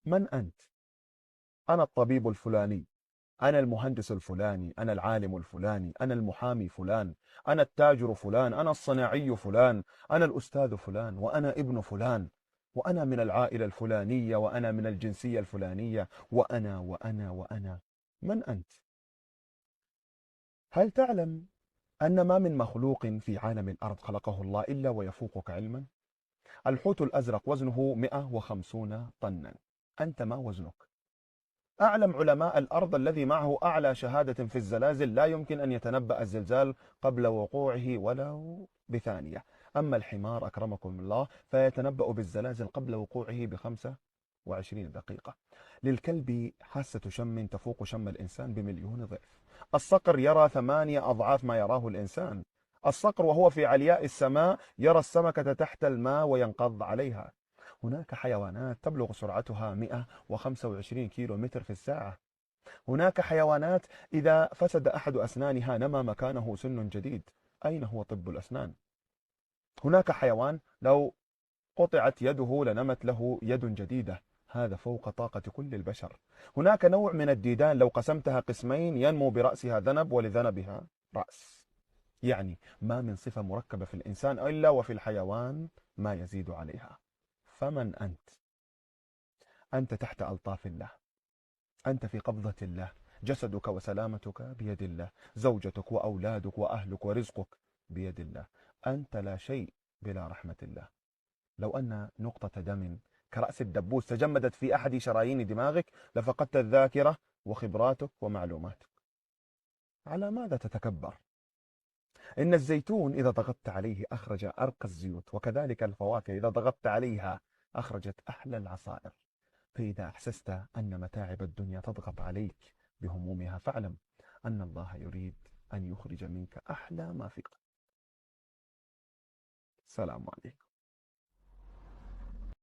من أنت؟ أنا الطبيب الفلاني، أنا المهندس الفلاني، أنا العالم الفلاني، أنا المحامي فلان، أنا التاجر فلان، أنا الصناعي فلان، أنا الأستاذ فلان، وأنا ابن فلان، وأنا من العائلة الفلانية، وأنا من الجنسية الفلانية، وأنا وأنا وأنا. من أنت؟ هل تعلم أن ما من مخلوق في عالم الأرض خلقه الله إلا ويفوقك علما؟ الحوت الأزرق وزنه 150 طنا. أنت ما وزنك؟ أعلم علماء الأرض الذي معه أعلى شهادة في الزلازل لا يمكن أن يتنبأ الزلزال قبل وقوعه ولو بثانية. أما الحمار أكرمكم الله فيتنبأ بالزلازل قبل وقوعه ب25 دقيقة. للكلب حاسة شم تفوق شم الإنسان بمليون ضعف. الصقر يرى 8 أضعاف ما يراه الإنسان. الصقر وهو في علياء السماء يرى السمكة تحت الماء وينقض عليها. هناك حيوانات تبلغ سرعتها 125 كيلو متر في الساعة. هناك حيوانات إذا فسد أحد أسنانها نما مكانه سن جديد. أين هو طب الأسنان؟ هناك حيوان لو قطعت يده لنمت له يد جديدة. هذا فوق طاقة كل البشر. هناك نوع من الديدان لو قسمتها قسمين ينمو برأسها ذنب ولذنبها رأس. يعني ما من صفة مركبة في الإنسان إلا وفي الحيوان ما يزيد عليها. فمن أنت؟ أنت تحت ألطاف الله، أنت في قبضة الله. جسدك وسلامتك بيد الله، زوجتك وأولادك وأهلك ورزقك بيد الله. أنت لا شيء بلا رحمة الله. لو أن نقطة دم كرأس الدبوس تجمدت في أحد شرايين دماغك لفقدت الذاكرة وخبراتك ومعلوماتك. على ماذا تتكبر؟ إن الزيتون إذا ضغطت عليه أخرج أرقى الزيوت، وكذلك الفواكه إذا ضغطت عليها أخرجت أحلى العصائر. فإذا أحسست أن متاعب الدنيا تضغط عليك بهمومها فاعلم أن الله يريد أن يخرج منك أحلى ما في قلبك. السلام عليكم.